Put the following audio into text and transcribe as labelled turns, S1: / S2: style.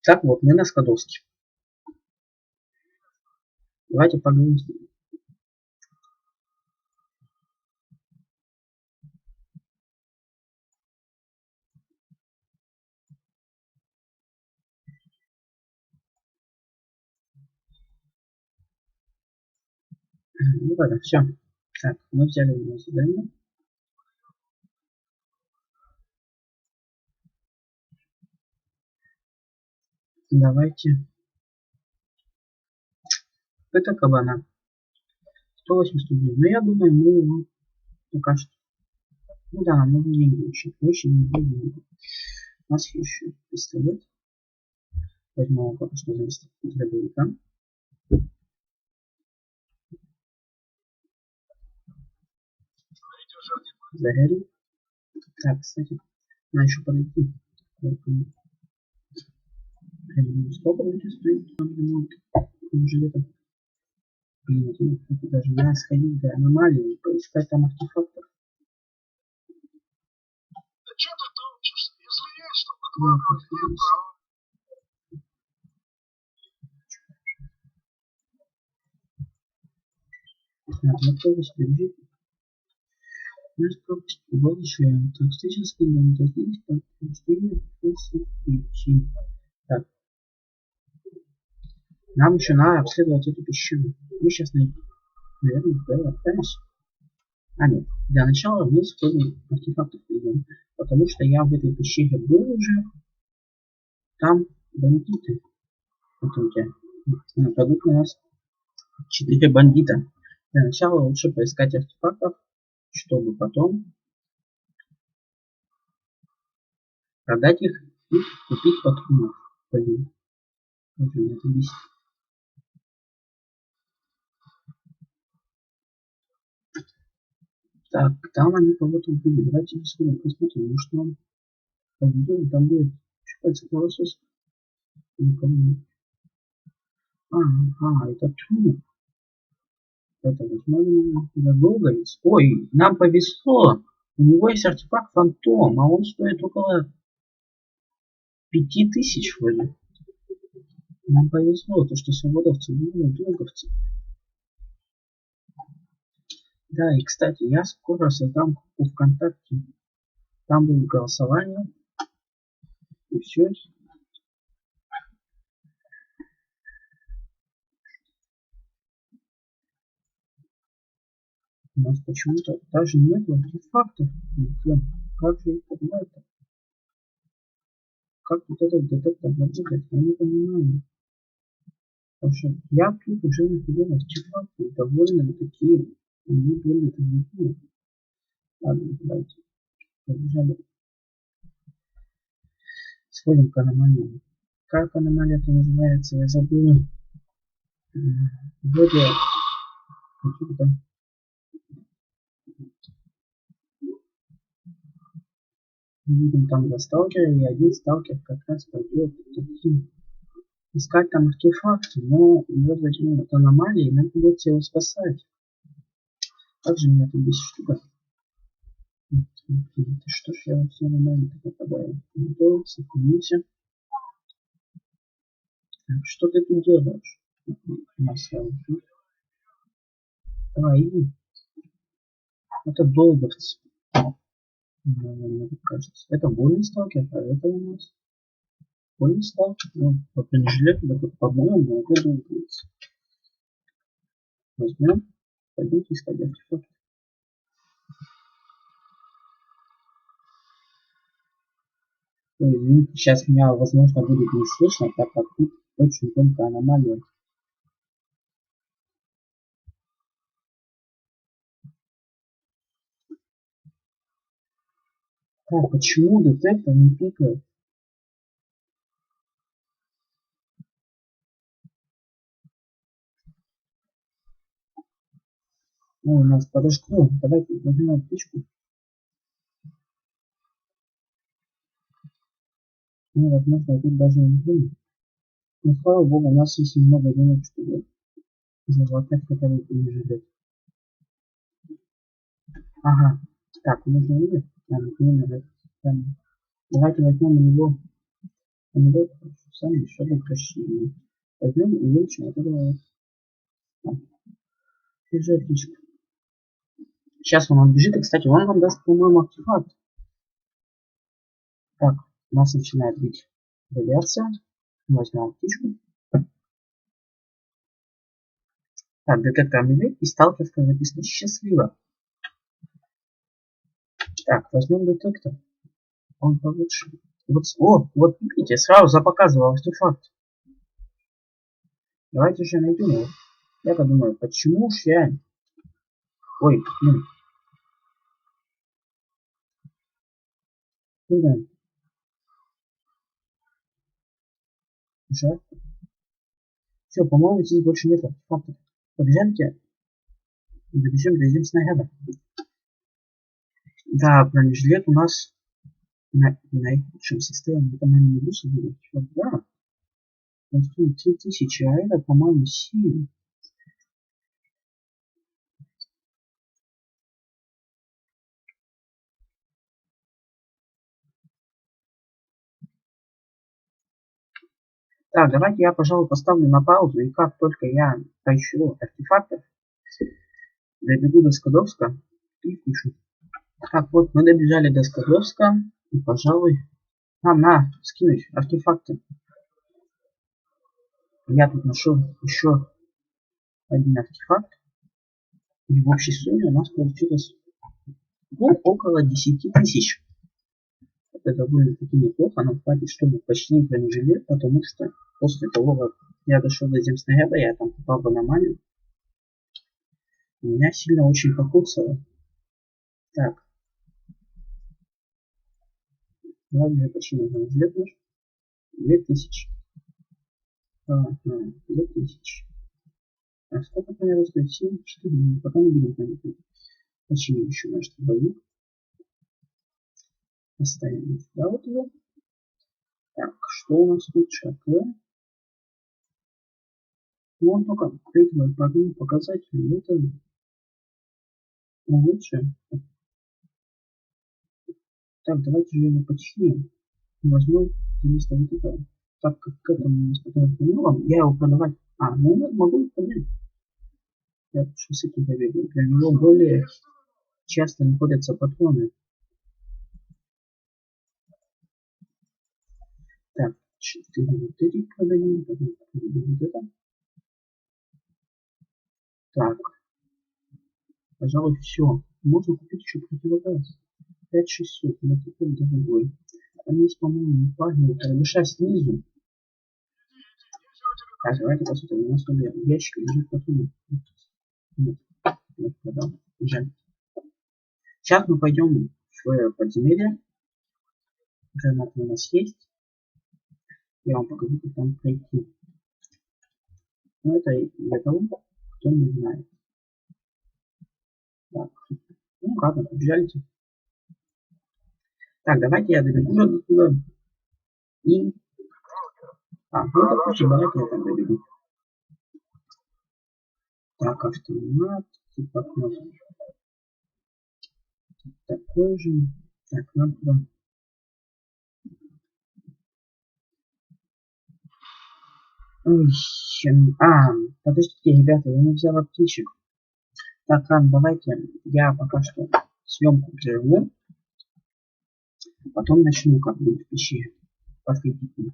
S1: Так вот, мы на Скадовске. Давайте поговорим с ним. Ну ладно, все. Так, мы взяли у него задание. Давайте. Это кабана. 180 рублей. Но я думаю, мы его пока что. Ну да, нам нужны деньги очень. Очень нужны деньги. У нас еще пистолет. Возьму его пока что за дробовика. Зарядим. Так, кстати, надо еще подойти. Сколько будет стоить там ремонт жилета? Блин, это даже надо сходить до аномалии и поискать там артефактов.
S2: Да что ты топчешься? Если есть, что выкладывать,
S1: нет, пропасть лежит. Наш пропасть будущее. Так, встреча с кем-то, то здесь подтверждение причин. Так. Нам еще надо обследовать эту пещеру. Мы сейчас, наверное, отправимся. А нет, для начала мы сходим артефактов придем. Потому что я в этой пещере был уже. Там бандиты. Вот у тебя. Нападут на нас 4 бандита. Для начала лучше поискать артефактов, чтобы потом продать их и купить патронов. Блин. Уже меня это бесит. Так, там они кого-то убили. Давайте сходим посмотрим, может нам пойдем, там будет щупальца кровосос. Никого нет. Ага, это труп. Это, возможно, Долговец. Ой, нам повезло. У него есть артефакт фантом, а он стоит около 5000 вроде. Нам повезло, то что свободовцы были долговцы. Да, и кстати, я скоро создам группу ВКонтакте. Там будет голосование. И все. У нас почему-то даже нет артефактов. Как же это бывает? Как вот этот детектор работает, я не понимаю. Потому что я тут уже находил артефакты, и довольно такие, они были такие. Ладно, давайте. Побежали. Сходим к аномалии. Как аномалия-то называется, я забыл. Вроде каких-то. Мы видим там 2 сталкера, и один сталкер как раз пойдет искать там артефакты, но его возьмут от аномалии, и нам придется его спасать. Как же меня тут бесит штука. Что ж я во все аномалии попадаю? Ну, сохранимся. Так, что ты тут делаешь? Марсел. Давай, иди. Это долговцы. Мне кажется. Это вольный сталкер, а это у нас вольный сталкер. Ну, по бронежилету, да, по-моему, это долговцы. Возьмем. Пойдемте искать артефакт. Ой, извините, сейчас меня, возможно, будет не слышно, так как тут очень тонкая аномалия. Так, почему детектор не пикает? Ну, у нас подожгло. Давайте возьмем птичку. Ну, возможно, тут даже не будет. Но, слава богу, у нас есть немного денег, чтобы залатать хотя бы бронежилет. Ага. Так, нужно видеть? Нам номер. Давайте возьмем у него. Сами чтобы упрощение. Возьмем и увеличим вот этого физически. Сейчас он отбежит, и, кстати, он вам даст, по-моему, артефакт. Так, у нас начинает бить радиация. Возьмем птичку. Так, детектор медведь и сталкерская записана счастливо. Так, возьмем детектор. Он получше. Вот, вот видите, сразу показывал артефакт. Давайте же найдем его. Я-то думаю, почему ж я... Ой, блин. Жаль. Все, по-моему, здесь больше нет артефактов. Побежимте. Добежим до единого снаряда. Да, бронежилет у нас на наихудшем состоянии. Это, наверное, не бусы были. Да. Он стоит 3000, а это, по-моему, 7. Так, давайте я, пожалуй, поставлю на паузу, и как только я поищу артефактов, добегу до Скадовска и пишу. Так, вот мы добежали до Скадовска, и, пожалуй, на, скинуть артефакты. Я тут нашел еще один артефакт, и в общей сумме у нас получилось, ну, около 10 тысяч. Это довольно-таки неплохо, нам хватит, чтобы починить бронежилет, потому что после того, как я дошел до земснаряда, я там попал в аномалию. Меня сильно очень покоцало. Так. Давайте же починим бронежилет наш. 2000. Ага, 2000. А сколько примерно стоит? 7, 4, пока не будем понять. Починим еще наш боевик. Поставим сюда вот его. Так, что у нас тут? ШК. Ну, он только третьего программу показатель. Это лучше. Так, давайте же его починим. Возьмем вместо вот этого. Так как к этому у нас потом поменялом, я его продавать. Ну, могу и продать. Я что с этим побегаю. Для него более часто находятся патроны. Так, 4 вот этих продадим, потом продадим вот это. Так, пожалуй, все. Можно купить еще противогаз. 5600, но такой дорогой. Там есть, по-моему, парни, дыша снизу. Так, давайте посмотрим. У нас в ящике лежит патроны. Нет, я продал. Жаль. Сейчас мы пойдем в подземелье. Гранаты у нас есть. Я вам покажу, как там пройти. Но это для того, кто не знает. Так. Ну ладно, побежали. Так, давайте я добегу до туда. И... ну допустим, давайте я там добегу. Так, автомат. Типа кнопки. Такой же. Так, надо... Ой, подождите, ребята, я не взял аптечек. Так, ладно, давайте я пока что съемку прерву. Потом начну, как будет в пещере. Подходите.